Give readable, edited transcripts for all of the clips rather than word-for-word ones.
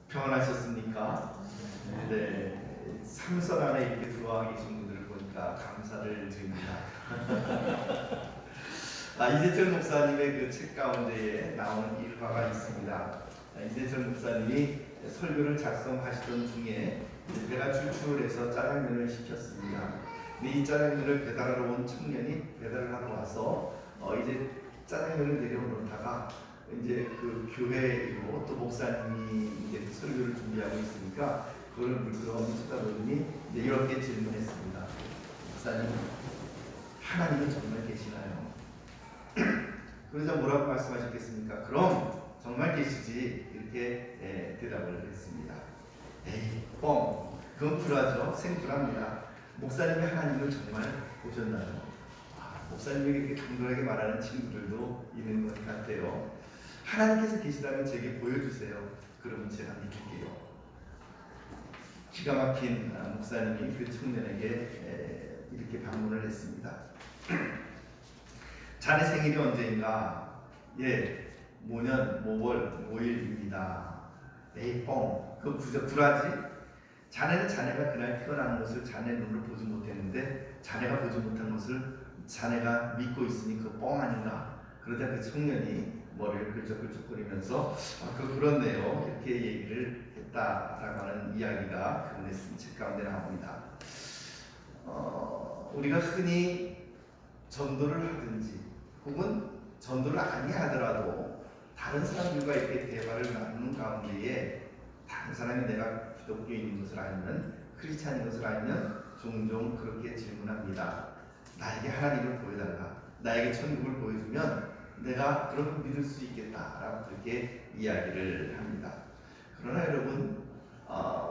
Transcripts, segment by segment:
평안하셨습니까? 네. 삼선 안에 이렇게 들어와 계신 분들을 보니까 감사를 드립니다. 이재철 목사님의 그 책 가운데에 나오는 일화가 있습니다. 이재철 목사님이 설교를 작성하시던 중에 배가 출출해서 짜장면을 시켰습니다. 이 짜장면을 배달하러 온 청년이 배달을 하러 와서 이제 짜장면을 내려놓다가 이제 그 교회로 또 목사님이 이제 설교를 준비하고 있으니까 그걸 물끄러미 쳐다보더니 이제 이렇게 질문했습니다. 목사님, 하나님은 정말 계시나요? 그러자 뭐라고 말씀하셨겠습니까? 그럼 정말 계시지, 이렇게 대답을 했습니다. 에이, 뻥. 그건 불화죠. 생불합니다. 목사님이 하나님을 정말 보셨나요? 목사님에게 이렇게 당돌하게 말하는 친구들도 있는 것 같아요. 하나님께서 계시다면 제게 보여주세요. 그러면 제가 믿을게요. 기가 막힌 목사님이 그 청년에게 이렇게 방문을 했습니다. 자네 생일이 언제인가? 예, 모년 모월 모일입니다. 에이 뻥, 그거 불하지? 자네는 자네가 그날 태어난 것을 자네 눈으로 보지 못했는데 자네가 보지 못한 것을 자네가 믿고 있으니 그 뻥 아닌가? 그러자 그 청년이 머리를 긁적긁적거리면서 그렇네요, 이렇게 얘기를 했다라고 하는 이야기가 그분의 쓴 책 가운데 나옵니다. 우리가 흔히 전도를 하든지 혹은 전도를 아니하더라도 다른 사람들과 이렇게 대화를 나누는 가운데에 다른 사람이 내가 기독교인인 것을 알면, 크리스찬인 것을 알면 종종 그렇게 질문합니다. 나에게 하나님을 보여달라. 나에게 천국을 보여주면 내가 그렇게 믿을 수 있겠다라고 그렇게 이야기를 합니다. 그러나 여러분,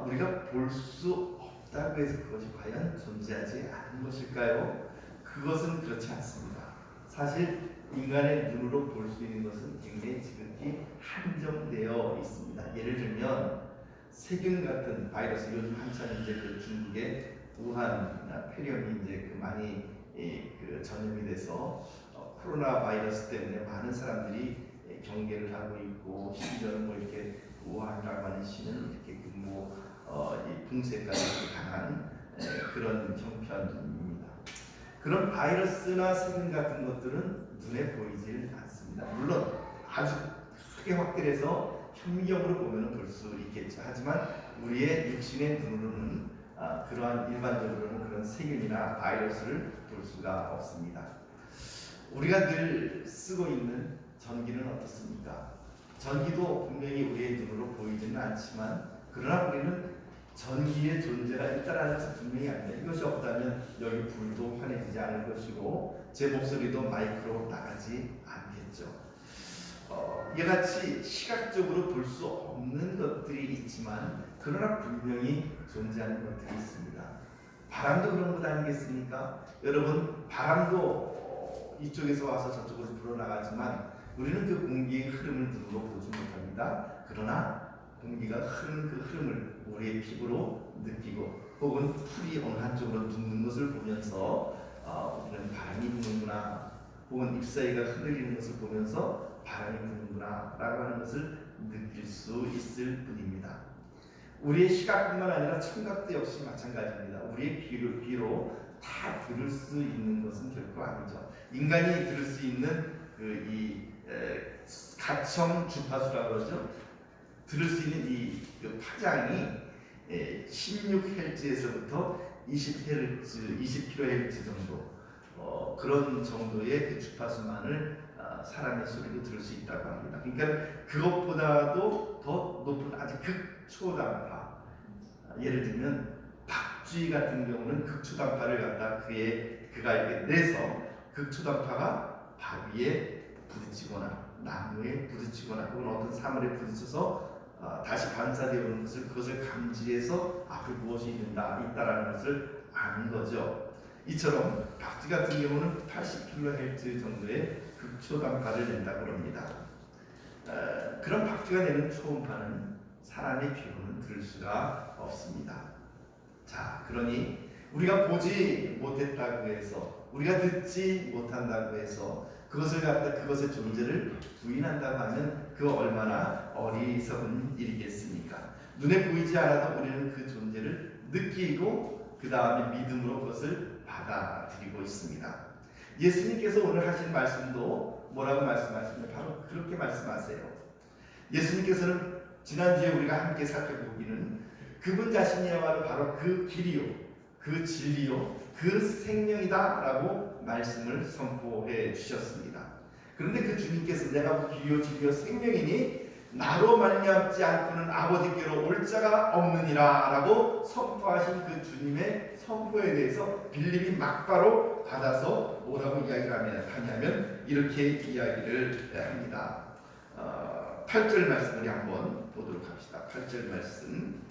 우리가 볼 수 없다고 해서 그것이 과연 존재하지 않은 것일까요? 그것은 그렇지 않습니다. 사실 인간의 눈으로 볼 수 있는 것은 굉장히 지극히 한정되어 있습니다. 예를 들면 세균 같은 바이러스, 요즘 한참 이제 그 중국의 우한 폐렴이 이제 그 많이 그 전염이 돼서 코로나 바이러스 때문에 많은 사람들이 경계를 하고 있고, 심지어는 뭐 이렇게 우한이라고 하는 시는 이렇게 이 붕세까지 강한 그런 형편입니다. 그런 바이러스나 세균 같은 것들은 눈에 보이질 않습니다. 물론 아주 크게 확대해서 현미경으로 보면 볼 수 있겠죠. 하지만 우리의 육신의 눈으로는 그러한 일반적으로는 그런 세균이나 바이러스를 볼 수가 없습니다. 우리가 늘 쓰고 있는 전기는 어떻습니까? 전기도 분명히 우리의 눈으로 보이지는 않지만, 그러나 우리는 전기의 존재가 있다는 것을 분명히 압니다. 이것이 없다면 여기 불도 환해지지 않을 것이고 제 목소리도 마이크로 나가지 않겠죠. 이같이 시각적으로 볼 수 없는 것들이 있지만 그러나 분명히 존재하는 것들이 있습니다. 바람도 그런 것 아니겠습니까? 여러분, 바람도 이쪽에서 와서 저쪽으로 불어나가지만 우리는 그 공기의 흐름을 눈으로 보지 못합니다. 그러나 공기가 흐르는 그 흐름을 우리의 피부로 느끼고, 혹은 풀이 어느 한쪽으로 눕는 것을 보면서 우리는 바람이 부는구나, 혹은 잎사귀가 흔들리는 것을 보면서 바람이 부는구나 라고 하는 것을 느낄 수 있을 뿐입니다. 우리의 시각뿐만 아니라 청각도 역시 마찬가지입니다. 우리의 귀로 다 들을 수 있는 것은 결코 아니죠. 인간이 들을 수 있는 가청 주파수라고 그러죠. 들을 수 있는 그 파장이 16Hz에서부터 20Hz, 20kHz 정도, 그런 정도의 그 주파수만을 사람의 소리로 들을 수 있다고 합니다. 그러니까 그것보다도 더 높은 아주 극초단파, 예를 들면 박쥐 같은 경우는 극초단파를 갖다 그가 이렇게 내서 극초단파가 바위에 부딪히거나 나무에 부딪히거나 혹은 어떤 사물에 부딪혀서 다시 반사되어 오는 것을, 그것을 감지해서 앞에 무엇이 있다라는 것을 아는 거죠. 이처럼 박쥐 같은 경우는 80kHz 정도의 극초단파를 낸다고 합니다. 그런 박쥐가 내는 초음파는 사람의 귀로는 들을 수가 없습니다. 자, 그러니 우리가 보지 못했다고 해서, 우리가 듣지 못한다고 해서 그것을 갖다 그것의 존재를 부인한다고 하면 그 얼마나 어리석은 일이겠습니까? 눈에 보이지 않아도 우리는 그 존재를 느끼고 그 다음에 믿음으로 그것을 받아들이고 있습니다. 예수님께서 오늘 하신 말씀도 뭐라고 말씀하시냐면 바로 그렇게 말씀하세요. 예수님께서는 지난주에 우리가 함께 살펴보기는 그분 자신이야말로 바로 그 길이요, 그 진리요, 그 생명이다 라고 말씀을 선포해 주셨습니다. 그런데 그 주님께서 내가 길이요 진리요 생명이니 나로 말미암지 않고는 아버지께로 올 자가 없느니라 라고 선포하신 그 주님의 선포에 대해서 빌립이 막바로 받아서 뭐라고 이야기를 하냐면 이렇게 이야기를 합니다. 8절 말씀 우리 한번 보도록 합시다. 8절 말씀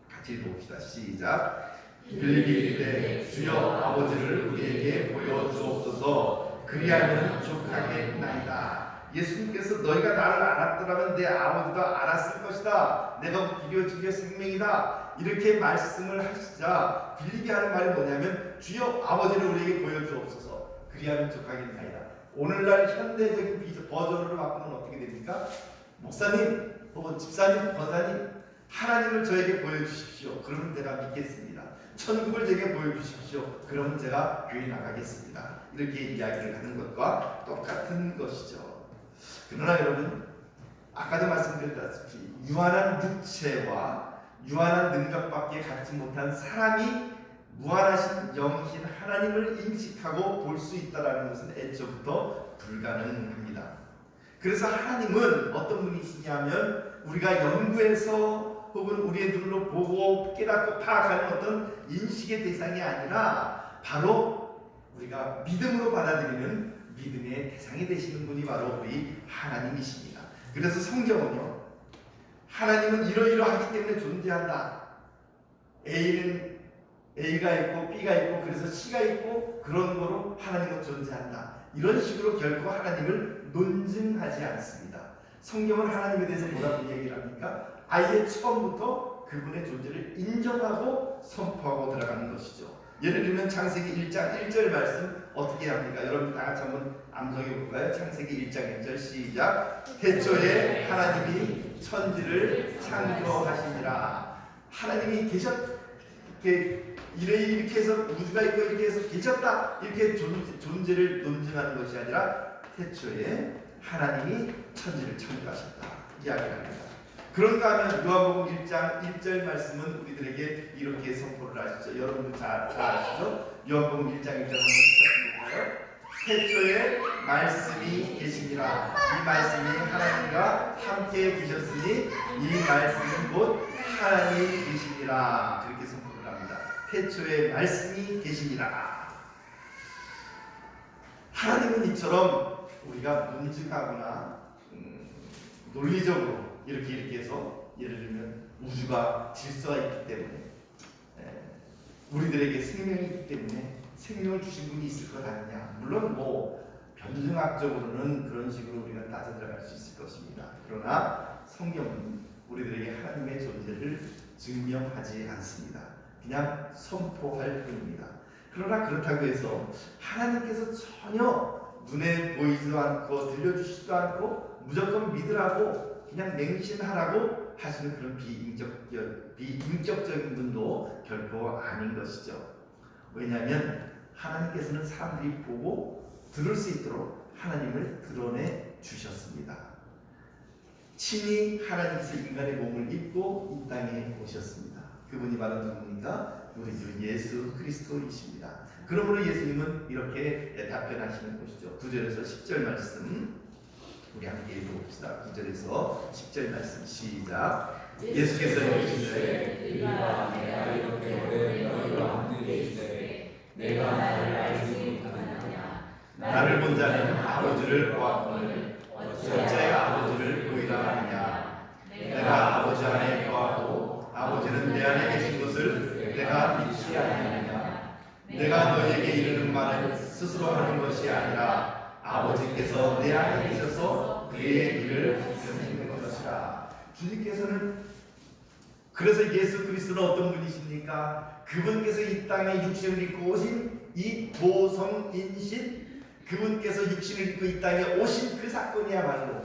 같이 봅시다. 시작. 빌립이 이르되 주여 아버지를 우리에게 보여주옵소서 그리하면 족하겠나이다. 예수님께서 너희가 나를 알았더라면 내 아버지도 알았을 것이다. 내가 길이요 진리요 생명이다. 이렇게 말씀을 하시자 빌립이 하는 말이 뭐냐면 주여 아버지를 우리에게 보여주옵소서 그리하면 족하겠나이다. 오늘날 현대적인 버전으로 바꾸면 어떻게 됩니까? 목사님 혹은 집사님, 권사님 하나님을 저에게 보여주십시오. 그러면 내가 믿겠습니다. 천국을 제게 보여주십시오. 그러면 제가 교회 나가겠습니다. 이렇게 이야기를 하는 것과 똑같은 것이죠. 그러나 여러분 아까도 말씀드렸다시피 유한한 육체와 유한한 능력밖에 갖지 못한 사람이 무한하신 영이신 하나님을 인식하고 볼 수 있다는 것은 애초부터 불가능합니다. 그래서 하나님은 어떤 분이시냐면 우리가 연구해서 혹은 우리의 눈으로 보고 깨닫고 파악하는 어떤 인식의 대상이 아니라 바로 우리가 믿음으로 받아들이는 믿음의 대상이 되시는 분이 바로 우리 하나님이십니다. 그래서 성경은요 하나님은 이러이러하기 때문에 존재한다. A가 있고 B가 있고 그래서 C가 있고 그런 거로 하나님은 존재한다. 이런 식으로 결코 하나님을 논증하지 않습니다. 성경은 하나님에 대해서 뭐라고 얘기를 합니까? 아예 처음부터 그분의 존재를 인정하고 선포하고 들어가는 것이죠. 예를 들면 창세기 1장 1절 말씀 어떻게 합니까? 여러분 다 같이 한번 암송해 볼까요? 창세기 1장 1절 시작. 태초에 하나님이 천지를 창조하시니라. 하나님이 이렇게 해서 우주가 있고 이렇게 해서 계셨다. 이렇게 존재를 논증하는 것이 아니라 태초에 하나님이 천지를 창조하셨다. 이야기합니다. 그런가 하면 요한복음 1장 1절 말씀은 우리들에게 이렇게 선포를 하시죠. 여러분들 잘 아시죠? 요한복음 1장 1절 한번 시작해볼까요? 태초에 말씀이 계시니라. 이 말씀이 하나님과 함께 계셨으니 이 말씀은 곧 하나님이시니라. 그렇게 선포를 합니다. 태초에 말씀이 계시니라. 하나님은 이처럼 우리가 논증하거나 논리적으로 이렇게 해서 예를 들면 우주가 질서가 있기 때문에 우리들에게 생명이 있기 때문에 생명을 주신 분이 있을 것 아니냐. 물론 변증학적으로는 그런 식으로 우리가 따져 들어갈 수 있을 것입니다. 그러나 성경은 우리들에게 하나님의 존재를 증명하지 않습니다. 그냥 선포할 뿐입니다. 그러나 그렇다고 해서 하나님께서 전혀 눈에 보이지도 않고 들려주시지도 않고 무조건 믿으라고 그냥 맹신하라고 하시는 그런 비인격적인 분도 결코 아닌 것이죠. 왜냐하면 하나님께서는 사람들이 보고 들을 수 있도록 하나님을 드러내 주셨습니다. 친히 하나님께서 인간의 몸을 입고 이 땅에 오셨습니다. 그분이 바로 누굽니까? 우리 주 예수 그리스도이십니다. 그러므로 예수님은 이렇게 답변하시는 것이죠. 9절에서 10절 말씀 우리 함께 읽어봅시다. 9절에서 10절 말씀 시작. 예수께서 이르시되 너희가 내가 이렇게 오래 너희와 함께 있으되 내가 나를 알지 못하느냐. 나를 본 자는 아버지를 보았거늘 어찌하여 아버지를 보이라 하느냐. 내가 아버지 안에 거하고 아버지는 내 안에 계신 것을 내가 믿지 아니하느냐. 내가 너희에게 이르는 말은 스스로 하는 것이 아니라 아버지께서 내 안에 계셔서 그의 일을 하시는 것이라. 주님께서는 그래서 예수 그리스도는 어떤 분이십니까? 그분께서 이 땅에 육신을 입고 오신 이 보성인신 그분께서 육신을 입고 이 땅에 오신 그 사건이야말로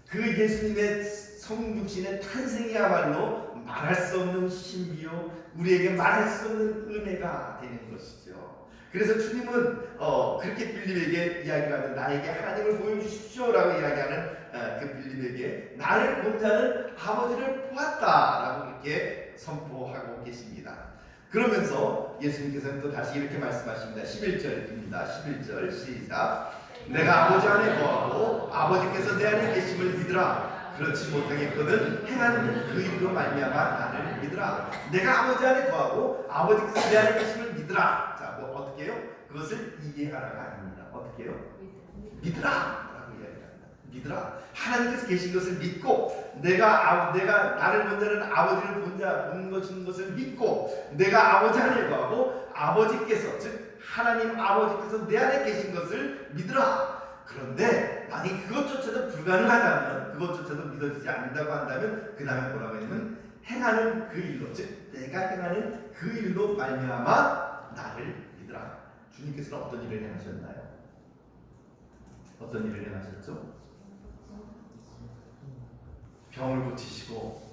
그 예수님의 성육신의 탄생이야말로 말할 수 없는 신비요 우리에게 말할 수 없는 은혜가 되는 것이죠. 그래서 주님은 그렇게 빌립에게 이야기를 하면 나에게 하나님을 보여주십시오라고 이야기하는 그 빌립에게 나를 본 자는 아버지를 보았다라고 이렇게 선포하고 계십니다. 그러면서 예수님께서는 또 다시 이렇게 말씀하십니다. 11절입니다. 11절 시작. 내가 아버지 안에 거하고 아버지께서 내 안에 계심을 믿으라. 그렇지 못하겠거든 행하는 그 일로 말미암아 나를 믿으라. 내가 아버지 안에 거하고 아버지께서 내 안에 계심을 믿으라. 자, 뭐 어떻게 해요? 그것을 이해하라가 아닙니다. 어떻게 해요? 믿으라 라고 이야기합니다. 믿으라. 하나님께서 계신 것을 믿고 내가 나를 본 자는 아버지를 본 것을 믿고 내가 아버지 안에 거하고 아버지께서 즉 하나님 아버지께서 내 안에 계신 것을 믿으라. 그런데 만약 그것조차도 불가능하다면 그것조차도 믿어지지 않는다고 한다면 그 다음에 뭐라고 하냐면 행하는 그 일로 즉 내가 행하는 그 일로 말미암아 나를 믿으라. 주님께서는 어떤 일을 행하셨나요? 어떤 일을 행하셨죠? 병을 고치시고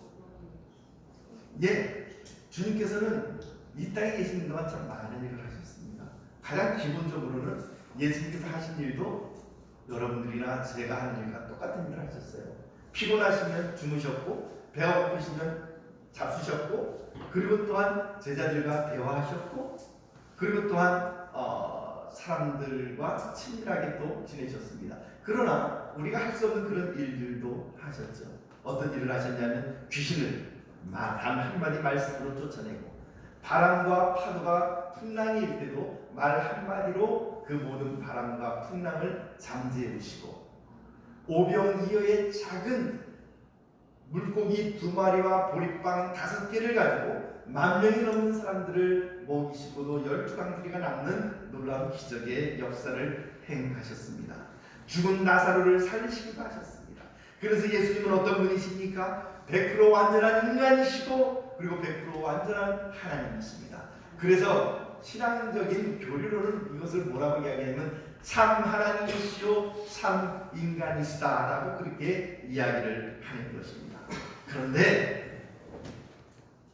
주님께서는 이 땅에 계시는 동안 참 많은 일을 하셨습니다. 가장 기본적으로는 예수님께서 하신 일도 여러분들이나 제가 하는 일과 똑같은 일을 하셨어요. 피곤하시면 주무셨고 배가 고프시면 잡수셨고 그리고 또한 제자들과 대화하셨고 그리고 또한 사람들과 친밀하게 또 지내셨습니다. 그러나 우리가 할 수 없는 그런 일들도 하셨죠. 어떤 일을 하셨냐면 귀신을 단 한마디 말씀으로 쫓아내고 바람과 파도가 풍랑일 때도 말 한마디로 그 모든 바람과 풍랑을 잠재해 주시고 오병이어의 작은 물고기 2마리와 보리빵 5개를 가지고 10,000명이 넘는 사람들을 먹이시고도 12강들이가 남는 놀라운 기적의 역사를 행하셨습니다. 죽은 나사로를 살리시기도 하셨습니다. 그래서 예수님은 어떤 분이십니까? 100% 완전한 인간이시고 그리고 100% 완전한 하나님이십니다. 그래서 신앙적인 교리로는 이것을 뭐라고 이야기하냐면 참 하나님이시오 참 인간이시다라고 그렇게 이야기를 하는 것입니다. 그런데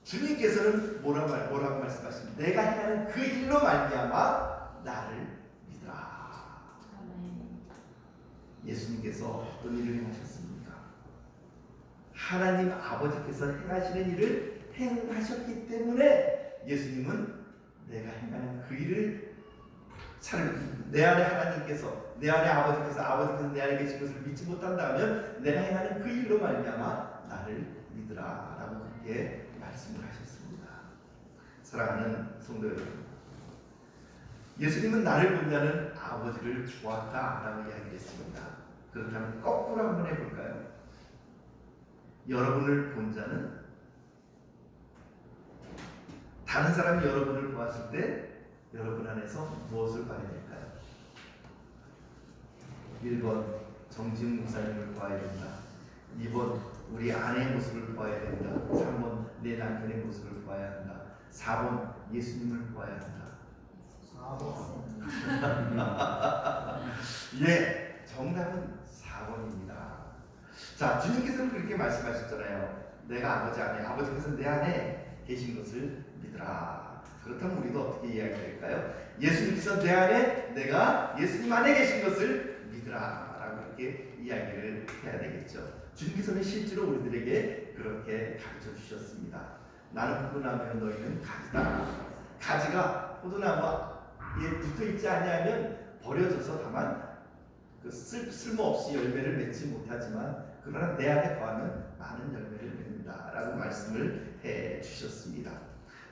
주님께서는 뭐라고 말씀하십니까? 내가 행하는 그 일로 말미암아 나를 믿으라. 예수님께서 어떤 일을 행하셨습니까? 하나님 아버지께서 행하시는 일을 행하셨기 때문에 예수님은 내가 행하는 그 일을 내 안에 하나님께서 내 안에 아버지께서 내 안에 계신 것을 믿지 못한다면 내가 행하는 그 일로 말미암아 나를 믿으라 라고 그렇게 말씀을 하셨습니다. 사랑하는 성도 여러분, 예수님은 나를 본 자는 아버지를 보았다 라고 이야기했습니다. 그렇다면 거꾸로 한번 해볼까요? 여러분을 본 자는 다른 사람이 여러분을 보았을 때 여러분 안에서 무엇을 봐야 될까요? 1번 정지훈 목사님을 봐야 된다. 2번 우리 아내의 모습을 봐야 된다. 3번 내 남편의 모습을 봐야 한다. 4번 예수님을 봐야 한다. 4번 정답은 4번입니다. 자, 주님께서는 그렇게 말씀하셨잖아요. 내가 아버지 안에, 아버지께서 내 안에 계신 것을 믿으라. 그렇다면 우리도 어떻게 이야기할까요? 예수님께서 내 안에, 내가 예수님 안에 계신 것을 믿으라 라고 이렇게 이야기를 해야 되겠죠. 주님께서는 실제로 우리들에게 그렇게 가르쳐 주셨습니다. 나는 포도나무에 너희는 가지다. 가지가 포도나무에 붙어있지 않냐면 버려져서 다만 쓸모없이 열매를 맺지 못하지만 그러나 내 안에 거하면 많은 열매를 맺는다 라고 말씀을 해 주셨습니다.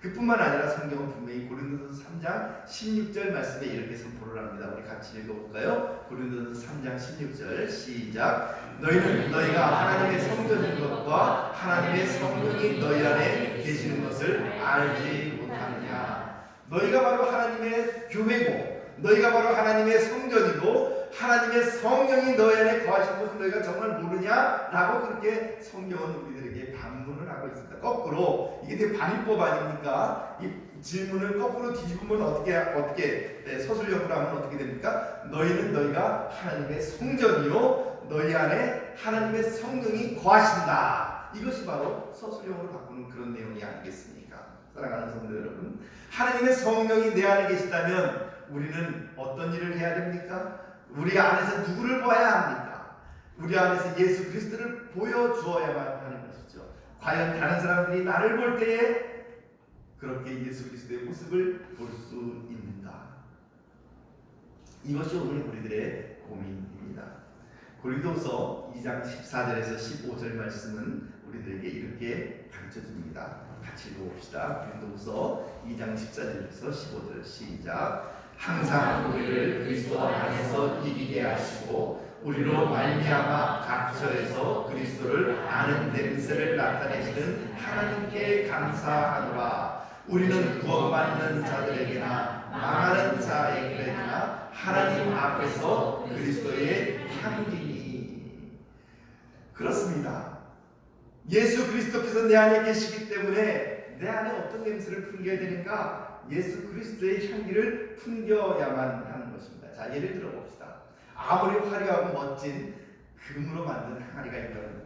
그뿐만 아니라 성경은 분명히 고린도전서 3장 16절 말씀에 이렇게 선포를 합니다. 우리 같이 읽어볼까요? 고린도전서 3장 16절 시작. 너희는 너희가 하나님의 성전인 것과 하나님의 성령이 너희 안에 계시는 것을 알지 못하느냐. 너희가 바로 하나님의 교회고 너희가 바로 하나님의 성전이고 하나님의 성령이 너희 안에 거하신 것을 너희가 정말 모르냐라고 그렇게 성경은 우리들에게 반문을 하고 있습니다. 거꾸로 이게 되게 반입법 아닙니까? 질문을 거꾸로 뒤집으면 어떻게 서술형으로 하면 어떻게 됩니까? 너희는 너희가 하나님의 성전이요 너희 안에 하나님의 성령이 거하신다. 이것이 바로 서술형으로 바꾸는 그런 내용이 아니겠습니까? 사랑하는 성도 여러분, 하나님의 성령이 내 안에 계시다면 우리는 어떤 일을 해야 됩니까? 우리 안에서 누구를 보아야 합니까? 우리 안에서 예수 그리스도를 보여주어야만 하는 것이죠. 과연 다른 사람들이 나를 볼 때에 그렇게 예수 그리스도의 모습을 볼 수 있는가? 이것이 오늘 우리들의 고민입니다. 고린도서 2장 14절에서 15절 말씀은 우리들에게 이렇게 가르쳐줍니다. 같이 읽어봅시다. 고린도서 2장 14절에서 15절 시작. 항상 우리를 그리스도 안에서 이기게 하시고 우리로 말미암아 각처에서 그리스도를 아는 냄새를 나타내시는 하나님께 감사하노라. 우리는 구원받는 자들에게나 망하는 자에게나 하나님 앞에서 그리스도의 향기니. 그렇습니다. 예수 그리스도께서 내 안에 계시기 때문에 내 안에 어떤 냄새를 풍겨야 되는가? 예수 그리스도의 향기를 풍겨야만 하는 것입니다. 자, 예를 들어 봅시다. 아무리 화려하고 멋진 금으로 만든 항아리가 있다는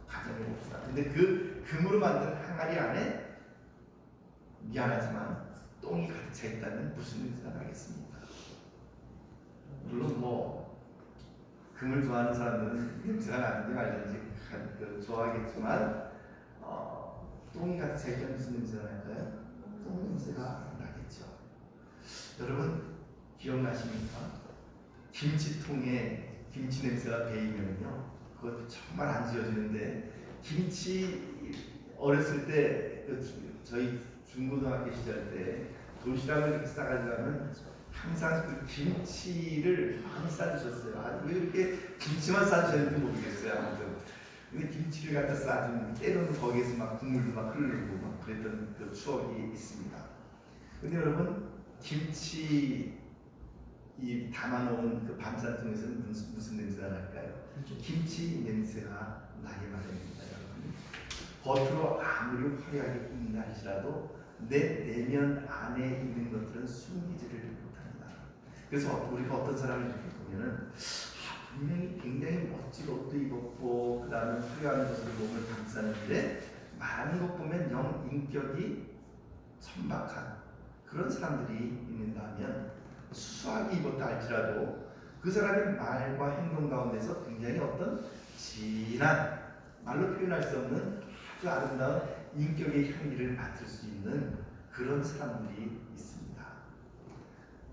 가정해 봅시다. 근데 그 금으로 만든 항아리 안에 미안하지만 똥이 가득 차 있다면 무슨 냄새가 나겠습니까? 물론 금을 좋아하는 사람들은 냄새가 나는지 말든지 좋아하겠지만 똥이 가득 차 있다면 무슨 냄새가 날까요? 똥 냄새가 나겠죠. 여러분 기억나십니까? 김치통에 김치 냄새가 배이면요, 그거 정말 안 지워지는데, 김치 어렸을 때 저희 중고등학교 시절 때 도시락을 이렇게 싸가지고는 항상 그 김치를 많이 싸주셨어요. 왜 이렇게 김치만 싸주셨는지 모르겠어요. 아무튼 근데 김치를 갖다 싸주면 때로는 거기에서 막 국물도 막 흐르고 막 그랬던 그 추억이 있습니다. 근데 여러분, 김치 이 담아놓은 그 반찬통에서는 무슨 냄새가 날까요? 김치 냄새가 나게 마련입니다. 여러분, 겉으로 아무리 화려하게 입는다 할지라도 내 내면 안에 있는 것들은 숨기지를 못합니다. 그래서 우리가 어떤 사람을 이렇게 보면은 분명히 굉장히 멋진 옷도 입었고 그 다음에 화려한 것으로 몸을 감쌌는데 말하는 것 보면 영 인격이 천박한 그런 사람들이 있는다면, 수수하게 입었다 할지라도 그 사람의 말과 행동 가운데서 굉장히 어떤 진한, 말로 표현할 수 없는 아주 아름다운 인격의 향기를 맡을 수 있는 그런 사람들이 있습니다.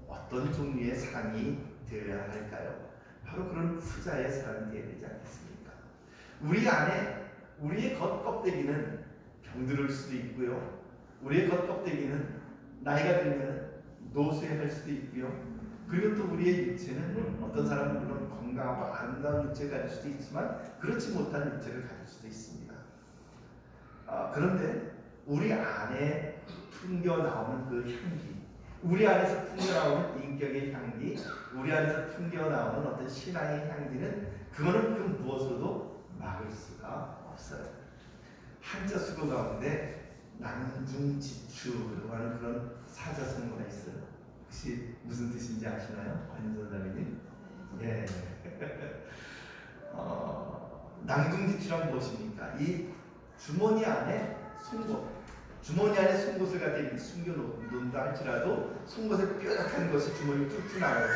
어떤 종류의 사람이 되어야 할까요? 바로 그런 후자의 사람이 되어야 되지 않겠습니까? 우리 안에 우리의 겉껍데기는 병들을 수도 있고요, 우리의 겉껍데기는 나이가 들면 노쇠할 수도 있고요, 그리고 또 우리의 육체는 어떤 사람은 물론 건강하고 아름다운 육체를 가질 수도 있지만 그렇지 못한 육체를 가질 수도 있습니다. 그런데 우리 안에 풍겨 나오는 그 향기, 우리 안에서 풍겨 나오는 인격의 향기, 우리 안에서 풍겨 나오는 어떤 신앙의 향기는 그거는 그 무엇으로도 막을 수가 없어요. 한자 수거 가운데 낭중지추라고 하는 그런 사자성어가 있어요. 혹시 무슨 뜻인지 아시나요? 관전사님? 예. 낭중지추란 무엇입니까? 이 주머니 안에 송곳, 주머니 안에 송곳을 갖다 숨겨놓는다 할지라도 송곳의 뾰족한 것이 주머니를 뚫고 나가서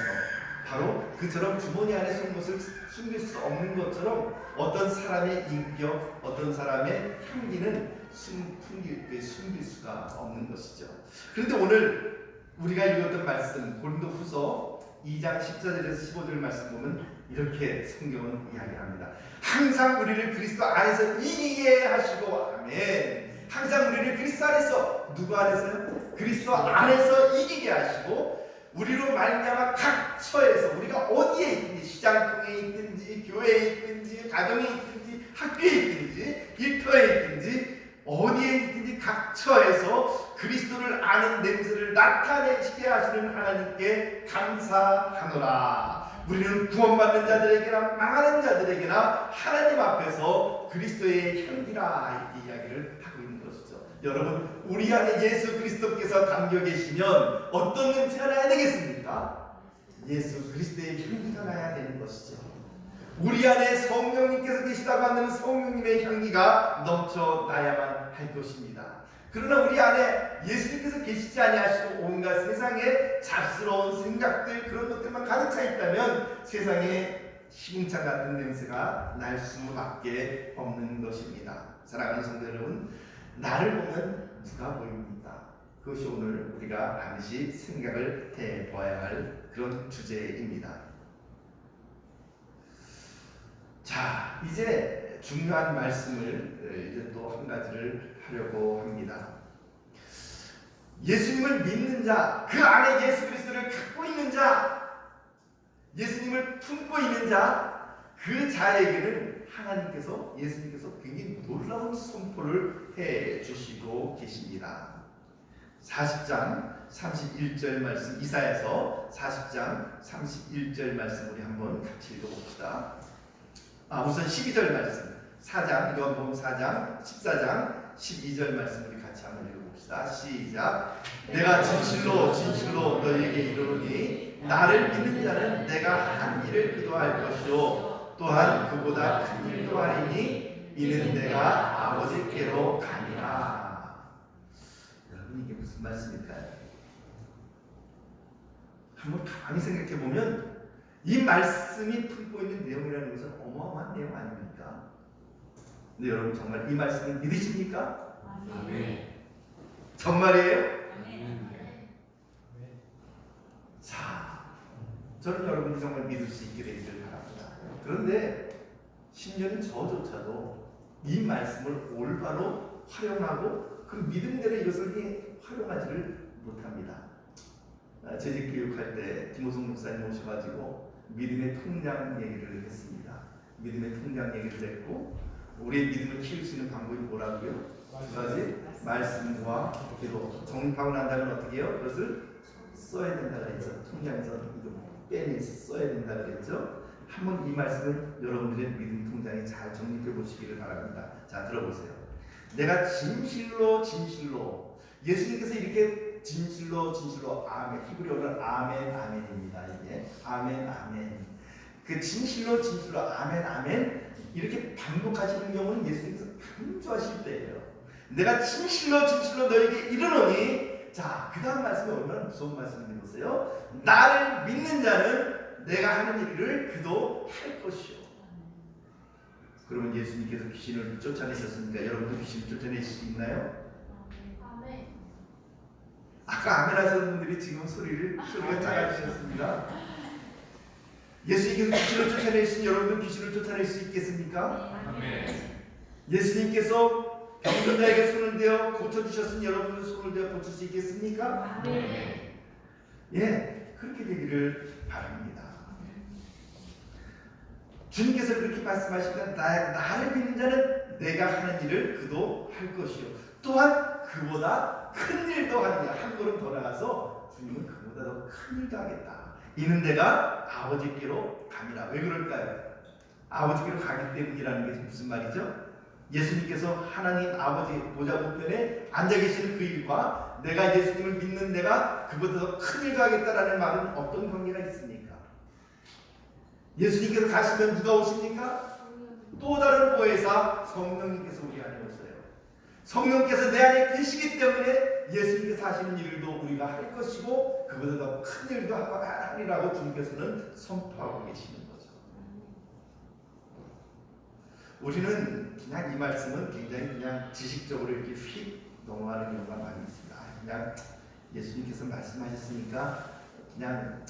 바로 그처럼 주머니 안에 송곳을 숨길 수 없는 것처럼 어떤 사람의 인격, 어떤 사람의 향기는 숨길 수가 없는 것이죠. 그런데 오늘 우리가 읽었던 말씀, 고린도후서 2장 14절에서 15절 말씀 보면 이렇게 성경은 이야기합니다. 항상 우리를 그리스도 안에서 이기게 하시고, 아멘. 항상 우리를 그리스도 안에서, 누구 안에서요? 그리스도 안에서 이기게 하시고, 우리로 말미암아 각 처에서, 우리가 어디에 있든지, 시장통에 있든지, 교회에 있든지, 가정에 있든지, 학교에 있든지, 일터에 있든지, 어디에 있든지 각 처에서 그리스도를 아는 냄새를 나타내시게 하시는 하나님께 감사하노라. 우리는 구원받는 자들에게나 망하는 자들에게나 하나님 앞에서 그리스도의 향기라 이렇게 이야기를 하고 있는 것이죠. 여러분, 우리 안에 예수 그리스도께서 담겨 계시면 어떤 냄새가 나야 되겠습니까? 예수 그리스도의 향기가 나야 되는 것이죠. 우리 안에 성령님께서 계시다고 하는 성령님의 향기가 넘쳐나야만 할 것입니다. 그러나 우리 안에 예수님께서 계시지 아니하시고 온갖 세상의 잡스러운 생각들, 그런 것들만 가득 차 있다면 세상에 시궁창 같은 냄새가 날 수밖에 없는 것입니다. 사랑하는 성도 여러분, 나를 보면 누가 보입니까? 그것이 오늘 우리가 반드시 생각을 해봐야 할 그런 주제입니다. 자, 이제 중요한 말씀을 이제 또 한 가지를 하려고 합니다. 예수님을 믿는 자, 그 안에 예수 그리스도를 갖고 있는 자, 예수님을 품고 있는 자, 그 자에게는 하나님께서, 예수님께서 굉장히 놀라운 선포를 해 주시고 계십니다. 40장 31절 말씀, 이사야서 40장 31절 말씀 우리 한번 같이 읽어봅시다. 우선 12절 말씀, 4장, 요한복음 4장 14장 12절 말씀 우리 같이 한번 읽어봅시다. 시작. 내가 진실로 진실로 너희에게 이르노니 나를 믿는 자는 내가 한 일을 그도 할 것이요 또한 그보다 큰 일도 하리니 이는 내가 아버지께로 가니라. 여러분, 이게 무슨 말씀일까요? 한번 가만히 생각해 보면 이 말씀이 품고 있는 내용이라는 것은 어마어마한 내용 아닙니까? 근데 여러분, 정말 이 말씀을 믿으십니까? 아멘. 정말이에요? 아멘. 자, 저는 여러분이 정말 믿을 수 있게 되기를 바랍니다. 그런데 심지어는 저조차도 이 말씀을 올바로 활용하고 그 믿음대로 이것을 활용하지를 못합니다. 재직 교육할 때 김호성 목사님 모셔가지고 믿음의 통장 얘기를 했습니다. 믿음의 통장 얘기를 했고, 우리의 믿음을 키울 수 있는 방법이 뭐라고요? 두 가지, 말씀과 기도. 정립하고 난 다음에 어떻게 해요? 그것을 써야 된다 그랬죠. 통장에서 이거 빼내서 써야 된다 그랬죠. 한번 이 말씀을 여러분들의 믿음 통장에 잘 정립해 보시기를 바랍니다. 자, 들어보세요. 내가 진실로 진실로, 예수님께서 이렇게 진실로 진실로, 아멘, 히브리어는 아멘 아멘입니다. 이게 아멘 아멘, 그 진실로 진실로 아멘 아멘 이렇게 반복하시는 경우는 예수님께서 강조하실 때예요. 내가 진실로 진실로 너에게 이르노니, 자, 그 다음 말씀이 얼마나 무서운 말씀인지 보세요. 나를 믿는 자는 내가 하는 일을 그도 할 것이요. 그러면 예수님께서 귀신을 쫓아내셨습니까? 여러분도 귀신을 쫓아내실 수 있나요? 아까 아멘 하시는 분들이 지금 소리가 작아지셨습니다. 예수님께서 귀신을 쫓아내신 여러분도 귀신을 쫓아낼 수 있겠습니까? 아멘. 예수님께서 병든 자에게 손을 대어 고쳐주셨으니 여러분도 손을 대어 고칠 수 있겠습니까? 아멘. 예, 그렇게 되기를 바랍니다. 주님께서 그렇게 말씀하시니까 나를 믿는 자는 내가 하는 일을 그도 할 것이요 또한 그보다 큰 일도 하느냐. 한 걸음 더 나가서 주님은 그보다 더 큰 일도 하겠다. 이는 내가 아버지께로 갑니다. 왜 그럴까요? 아버지께로 가기 때문이라는 게 무슨 말이죠? 예수님께서 하나님 아버지 보좌 우편에 앉아 계시는 그 일과 내가 예수님을 믿는 내가 그보다 더 큰 일도 하겠다라는 말은 어떤 관계가 있습니까? 예수님께서 가시면 누가 오십니까? 또 다른 보혜사 성령님께서 우리 안에 오세요. 성령께서 내 안에 계시기 때문에 예수님께서 하시는 일도 우리가 할 것이고 그보다 더 큰 일도 하리라고 주님께서는 선포하고 계시는 거죠. 우리는 그냥 이 말씀은 굉장히 그냥 지식적으로 이렇게 휙 넘어가는 경우가 많이 있습니다. 그냥 예수님께서 말씀하셨으니까 그냥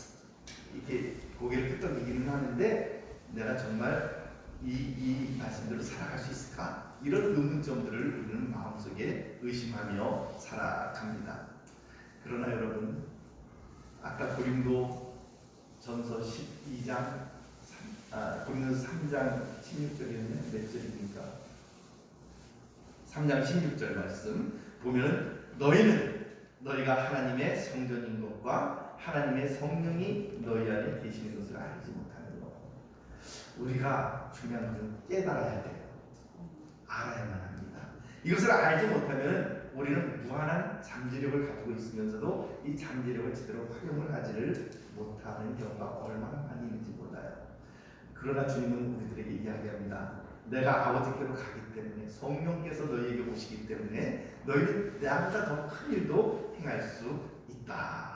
이렇게 고개를 끄덕이기는 하는데 내가 정말 이 말씀대로 살아갈 수 있을까? 이런 의문점들을 우리는 마음속에 의심하며 살아갑니다. 그러나 여러분, 아까 고린도 전서 12장 고린도서 3장 16절이었나요? 몇 절입니까? 3장 16절 말씀 보면 너희는 너희가 하나님의 성전인 것과 하나님의 성령이 너희 안에 계시는 것을 알지 못하는 것. 우리가 중요한 것은 깨달아야 돼요. 알아야만 합니다. 이것을 알지 못하면 우리는 무한한 잠재력을 가지고 있으면서도 이 잠재력을 제대로 활용을 하지를 못하는 경우가 얼마나 많이 있는지 몰라요. 그러나 주님은 우리들에게 이야기합니다. 내가 아버지께로 가기 때문에, 성령께서 너희에게 오시기 때문에 너희는 나보다 더 큰 일도 행할 수 있다.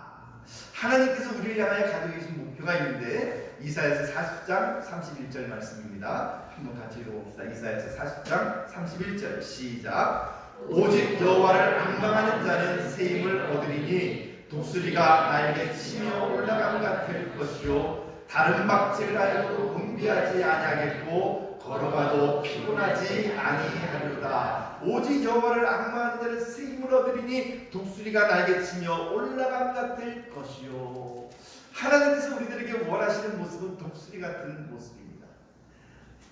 하나님께서 우리를 향하여 가지고 계신 목표가 있는데, 이사야서 40장 31절 말씀입니다. 한번 같이 읽어봅시다. 이사야서 40장 31절 시작. 오직 여호와를 앙망하는 자는 새 힘을 얻으리니 독수리가 날개 치며 올라감 같을 것이요 다른 박질을 하여도 분비하지 아니하겠고 걸어가도 피곤하지 아니하리로다. 오직 여호와를 앙망하는 자는 새 힘을 얻으리니 독수리가 날개치며 올라감 같을 것이요. 하나님께서 우리들에게 원하시는 모습은 독수리 같은 모습입니다.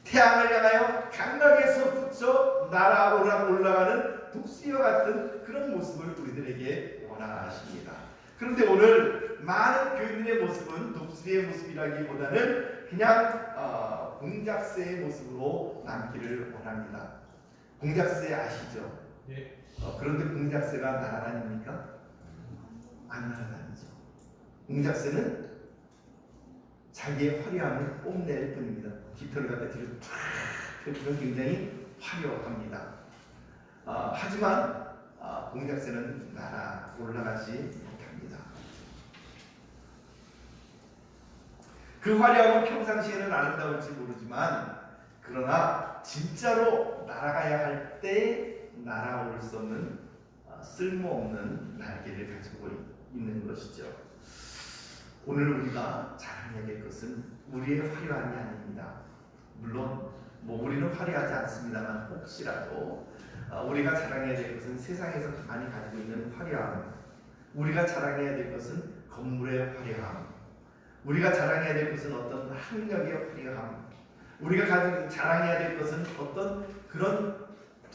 태양을 향하여 강락에서 붙여 날아 올라가는 독수리와 같은 그런 모습을 우리들에게 원하십니다. 그런데 오늘 많은 교인들의 모습은 독수리의 모습이라기보다는 그냥 공작새의 모습으로 남기를 원합니다. 공작새 아시죠? 예. 그런데 공작새가 날아다닙니까? 안 날아다니죠. 공작새는 자기의 화려함을 뽐낼 뿐입니다. 깃털을 갖다 뒤로 팍 펴주면 굉장히 화려합니다. 하지만 공작새는 날아 올라가지 못합니다. 그 화려함은 평상시에는 아름다울지 모르지만, 그러나 진짜로 날아가야 할 때 날아올 수 없는 쓸모없는 날개를 가지고 있는 것이죠. 오늘 우리가 자랑해야 될 것은 우리의 화려함이 아닙니다. 물론 우리는 화려하지 않습니다만, 혹시라도 우리가 자랑해야 될 것은 세상에서 많이 가지고 있는 화려함, 우리가 자랑해야 될 것은 건물의 화려함, 우리가 자랑해야 될 것은 어떤 학력의 화려함, 우리가 자랑해야 될 것은 어떤 그런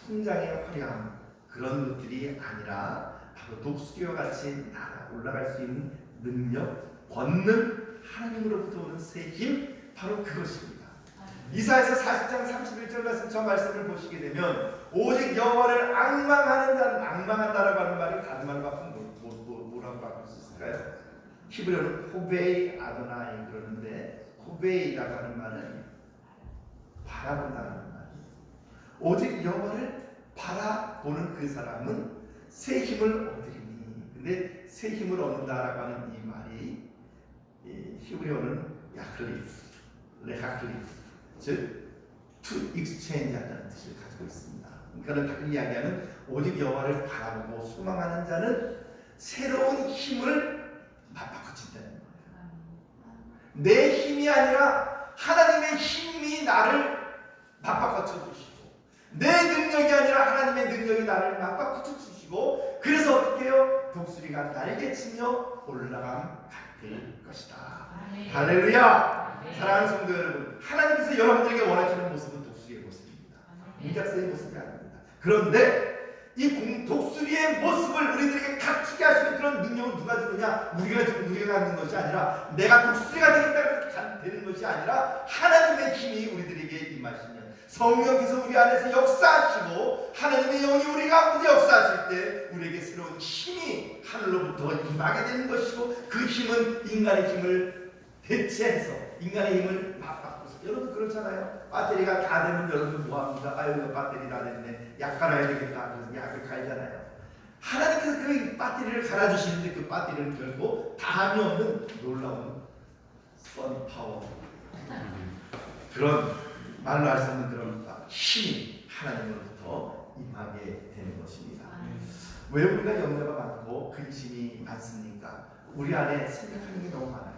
통장의 화려함, 그런 것들이 아니라 바로 독수리와 같이 날아 올라갈 수 있는 능력, 권능, 하나님으로부터 오는 새 힘, 바로 그것입니다. 이사야서 40장 31절 말씀, 저 말씀을 보시게 되면 오직 여호와를 앙망하는 자는, 앙망한다라고 하는 말을 다른 말로 바꾸면 뭐라고 바꿀 수 있을까요? 히브리어는 호베이 아도나이 그러는데, 호베이라고 하는 말은 바라본다는 말이에요. 오직 여호와를 바라보는 그 사람은 새 힘을 얻으리니. 근데 새 힘을 얻는다라고 하는 이 말이 히브리어는 야클리프, 레하클리프, 즉 to exchange 하는 뜻을 가지고 있습니다. 그러니까 다른 이야기하는 오직 여호와를 바라보고 소망하는 자는 새로운 힘을 맞바꿔친다는 거예요. 내 힘이 아니라 하나님의 힘이 나를 맞바꿔쳐 주시고, 내 능력이 아니라 하나님의 능력이 나를 맞바꿔쳐 주시고, 그래서 어떻게 해요? 독수리가 날개치며 올라감 같을 것이다. 할렐루야. 사랑하는 성도 여러분, 하나님께서 여러분들에게 원하시는 모습은 독수리의 모습입니다. 공작새의 모습이 아닙니다. 그런데 이 독수리의 모습을 우리들에게 갖추게 하시는 그런 능력을 누가 주느냐? 우리가 갖는 것이 아니라, 내가 독수리가 되겠다 되는 것이 아니라, 하나님의 힘이 우리들에게 임하시면, 성령께서 우리 안에서 역사하시고 하나님의 영이 우리 가운데 역사하실 때 우리에게 새로운 힘이 하늘로부터 임하게 되는 것이고, 그 힘은 인간의 힘을 대체해서 인간의 힘을 맞바꿔서, 여러분 그렇잖아요. 배터리가 다 되면 여러분 뭐합니까? 아유, 배터리 다 됐네, 약 갈아야 되겠다, 그래서 약을 갈잖아요. 하나님께서 그 배터리를 갈아주시는데, 그 배터리는 결국 다함이 없는 놀라운 선파워, 그런 말로 할 수 없는 그런 힘이 하나님으로부터 임하게 되는 것입니다. 왜 우리가 염려가 많고 근심이 많습니까? 우리 안에 생각하는 게 너무 많아요.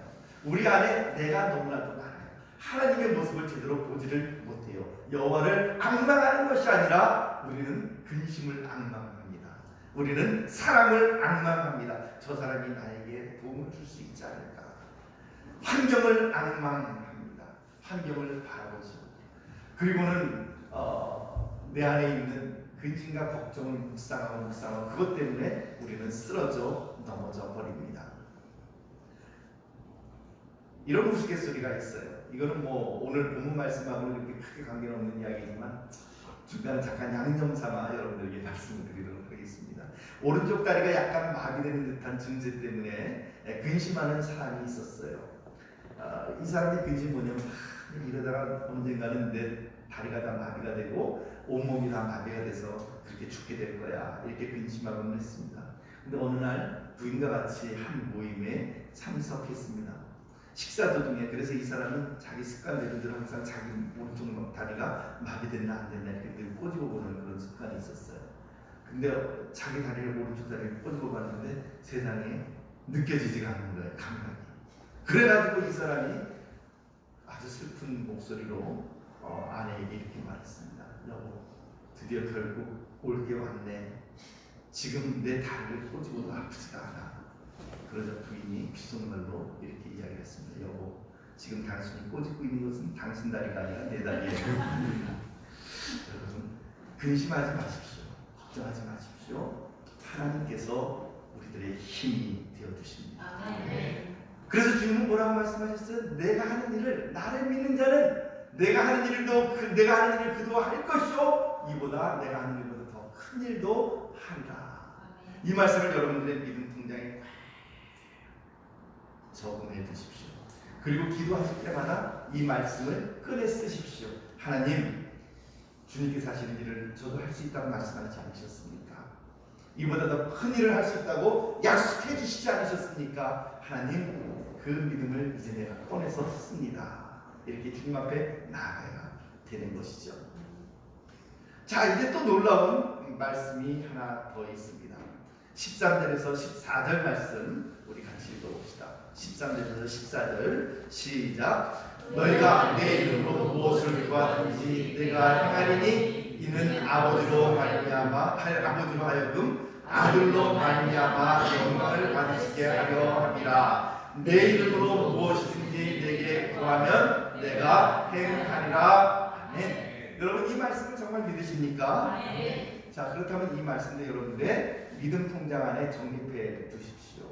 우리 안에 내가 너무나도 많아요. 하나님의 모습을 제대로 보지를 못해요. 여호와를 앙망하는 것이 아니라 우리는 근심을 앙망합니다. 우리는 사람을 앙망합니다. 저 사람이 나에게 도움을 줄 수 있지 않을까. 환경을 앙망합니다. 환경을 바라보죠. 그리고는 내 안에 있는 근심과 걱정을 묵상하고 그것 때문에 우리는 쓰러져 넘어져 버립니다. 이런 우스갯소리가 있어요. 이거는 뭐 오늘 본문 말씀하고는 그렇게 크게 관계없는 이야기지만 중간에 잠깐 양념 삼아 여러분들에게 말씀을 드리도록 하겠습니다. 오른쪽 다리가 약간 마비되는 듯한 증세 때문에 근심하는 사람이 있었어요. 이 사람의 근심이 뭐냐면 이러다가 언젠가는 내 다리가 다 마비가 되고 온몸이 다 마비가 돼서 그렇게 죽게 될 거야, 이렇게 근심하고는 했습니다. 근데 어느 날 부인과 같이 한 모임에 참석했습니다. 식사 도중에. 그래서 이 사람은 자기 습관대로 늘 항상 자기 오른쪽 다리가 마비됐나 안 됐나 이렇게 늘 꼬집어 보는 그런 습관이 있었어요. 근데 자기 다리를, 오른쪽 다리를 꼬집어 봤는데 세상에 느껴지지가 않는 거예요, 감각이. 그래가지고 이 사람이 아주 슬픈 목소리로 아내에게 이렇게 말했습니다. 여보, 드디어 결국 올 게 왔네. 지금 내 다리를 꼬집어도 아프지가 않아. 그러자 부인이 귓속말로 이렇게 이야기했습니다. 여보, 지금 당신이 꼬집고 있는 것은 당신 다리가 아니라 내 다리예요. 여러분, 근심하지 마십시오. 걱정하지 마십시오. 하나님께서 우리들의 힘이 되어주십니다. 그래서 주님은 뭐라고 말씀하셨어요? 내가 하는 일을, 나를 믿는 자는 내가 하는 일을 그도 할 것이요, 이보다 내가 하는 일보다 더 큰 일도 하리라. 이 말씀을 여러분들의 믿음 통장에 적응해 두십시오. 그리고 기도하실 때마다 이 말씀을 꺼내 쓰십시오. 하나님, 주님께서 하시는 일을 저도 할 수 있다고 말씀하지 않으셨습니까? 이보다 더 큰 일을 할 수 있다고 약속해 주시지 않으셨습니까? 하나님, 그 믿음을 이제 내가 꺼내서 씁니다. 이렇게 주님 앞에 나아가야 되는 것이죠. 자, 이제 또 놀라운 말씀이 하나 더 있습니다. 13절에서 14절 말씀 우리 같이 읽어봅시다. 13절에서 14절 시작. 너희가 내 이름으로 무엇을 구하든지 내가 행하리니 이는 아버지로 하여금 아들로 말미암아 영광을 받으시게 하려 함이라. 내 이름으로 무엇이든지 내게 구하면 내가 행하리라. 아멘. 여러분, 이 말씀을 정말 믿으십니까? 자, 그렇다면 이 말씀도 여러분들의 믿음 통장 안에 정립해 두십시오.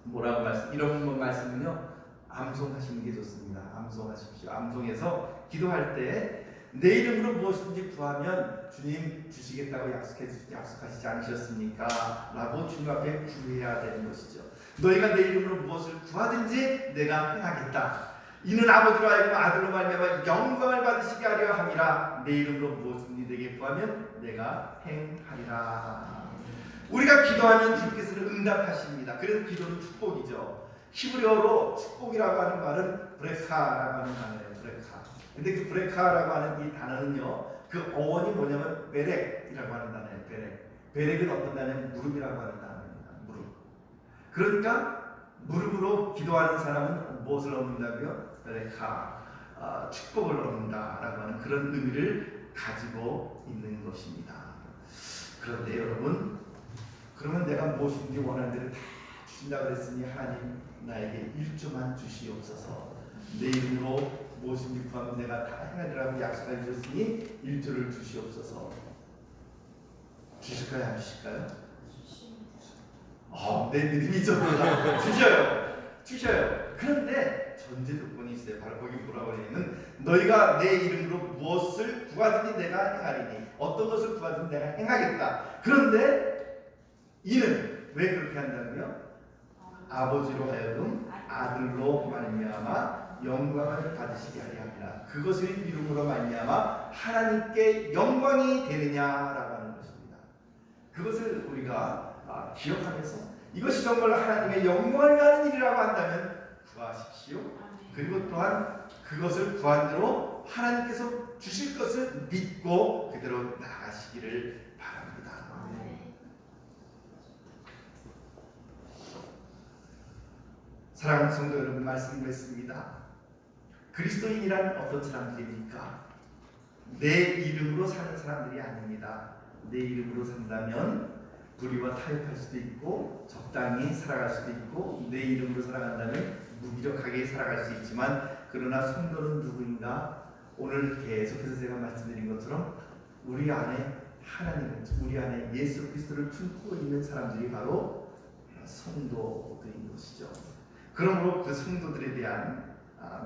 뭐라고 이런 말씀은요, 암송하시는 게 좋습니다. 암송하십시오. 암송해서 기도할 때 내 이름으로 무엇이든지 구하면 주님 주시겠다고 약속하시지 않으셨습니까? 라고 주님 앞에 구해야 되는 것이죠. 너희가 내 이름으로 무엇을 구하든지 내가 행하겠다. 이는 아버지로 하여금 아들로 말미암아 영광을 받으시게 하려 함이라. 내 이름으로 무엇이든지 내게 구하면 내가 행하리라. 우리가 기도하면 주께서는 응답하십니다. 그래서 기도는 축복이죠. 히브리어로 축복이라고 하는 말은 브레카라고 하는 단어예요. 브레카. 근데 그 브레카라고 하는 이 단어는요, 그 어원이 뭐냐면 베렉이라고 하는 단어예요. 베렉은 어떤 단어냐면 무릎이라고 하는 단어입니다. 무릎. 그러니까 무릎으로 기도하는 사람은 무엇을 얻는다고요? 베레카, 축복을 얻는다라고 하는 그런 의미를 가지고 있는 것입니다. 그런데 여러분, 그러면 내가 무엇인지 원하는 대로 다 주신다고 그랬으니 하나님 나에게 1조만 주시옵소서. 내 이름으로 무엇인지 구하면 내가 다 행하리라고 약속해 주셨으니 1조를 주시옵소서. 주실까요? 안 주실까요? 내 믿음이 좋구나. 주셔요. 그런데 전제 조건이 있어요. 바로 거기 뭐라고 하냐면 너희가 내 이름으로 무엇을 구하든지 내가 행하리니, 어떤 것을 구하든지 내가 행하겠다. 그런데 이는 왜 그렇게 한다고요? 아버지로 하여금 아들로 말미암아 영광을 받으시게 하려 합니다. 그것을 이름으로 말미암아 하나님께 영광이 되느냐라고 하는 것입니다. 그것을 우리가 기억하면서 이것이 정말 하나님의 영광을 위하는 일이라고 한다면 구하십시오. 그리고 또한 그것을 구한 대로 하나님께서 주실 것을 믿고 그대로 나가시기를 바랍니다. 사랑하는 성도 여러분, 말씀드렸습니다. 그리스도인이란 어떤 사람들입니까? 내 이름으로 사는 사람들이 아닙니다. 내 이름으로 산다면 불의와 타협할 수도 있고 적당히 살아갈 수도 있고, 내 이름으로 살아간다면 무기력하게 살아갈 수 있지만, 그러나 성도는 누구인가? 오늘 계속해서 제가 말씀드린 것처럼 우리 안에 하나님을, 우리 안에 예수 그리스도를 품고 있는 사람들이 바로 성도들인 것이죠. 그러므로 그 성도들에 대한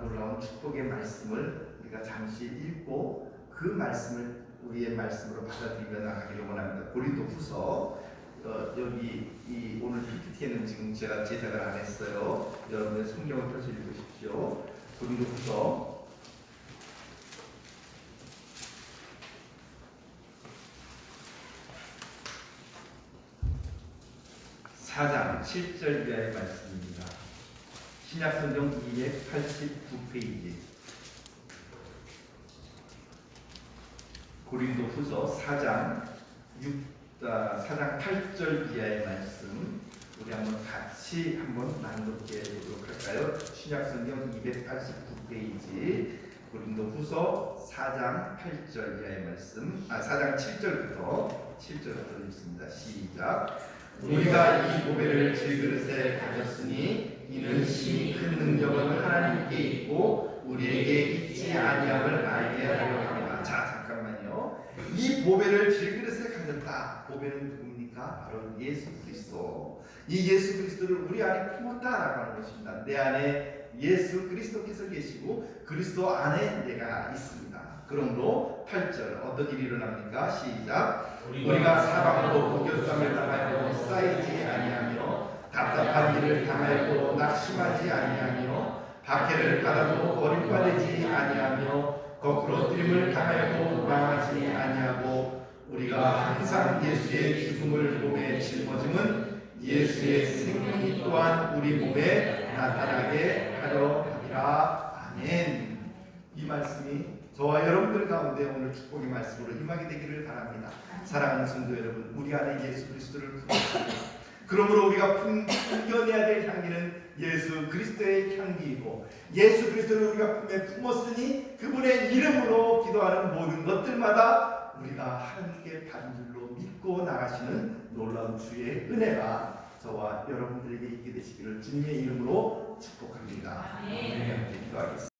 놀라운 축복의 말씀을 우리가 잠시 읽고 그 말씀을 우리의 말씀으로 받아들이며 나가기를 원합니다. 고린도후서 여기 이 오늘 PPT에는 지금 제가 제작을 안 했어요. 여러분의 성경을 펴서 읽으십시오. 고린도후서 4장 7절 이하의 말씀입니다. 신약성경 289페이지 고린도후서 4장 8절 이하의 말씀 우리 한번 같이 한번 낭독해 보도록 할까요? 신약성경 289페이지 고린도후서 4장 8절 이하의 말씀 4장 7절부터 읽습니다. 시작. 우리가 이 보배를 질그릇에 가졌으니 이는 심히 큰 능력은 하나님께 있고 우리에게 있지 아니함을 알게 하려 합니다. 자, 잠깐만요. 이 보배를 질그릇에 가졌다. 보배는 누굽니까? 바로 예수 그리스도. 이 예수 그리스도를 우리 안에 품었다라고 하는 것입니다. 내 안에 예수 그리스도께서 계시고 그리스도 안에 내가 있습니다. 그러므로 8절 어떤 일이 일어납니까? 시작. 우리가 사방으로 목욕감을 당하여 쌓이지 아니하며 답답한 일을 당하여도 낙심하지 아니하며 박해를 받아도 버림받지 아니하며 거꾸로 뜨림을 당하여도 망하지 아니하고 우리가 항상 예수의 죽음을 몸에 짊어짐은 예수의 생명이 또한 우리 몸에 나타나게 하려 함이라. 아멘. 이 말씀이 저와 여러분들 가운데 오늘 축복의 말씀으로 임하게 되기를 바랍니다. 사랑하는 성도 여러분, 우리 안에 예수 그리스도를 품었습니다. 그러므로 우리가 풍겨내야 될 향기는 예수 그리스도의 향기이고 예수 그리스도를 우리가 품에 품었으니 그분의 이름으로 기도하는 모든 것들마다 우리가 하나님께 받은 줄로 믿고 나가시는 놀라운 주의 은혜가 저와 여러분들에게 있게 되시기를 주님의 이름으로 축복합니다. 아멘. 기도하겠습니다.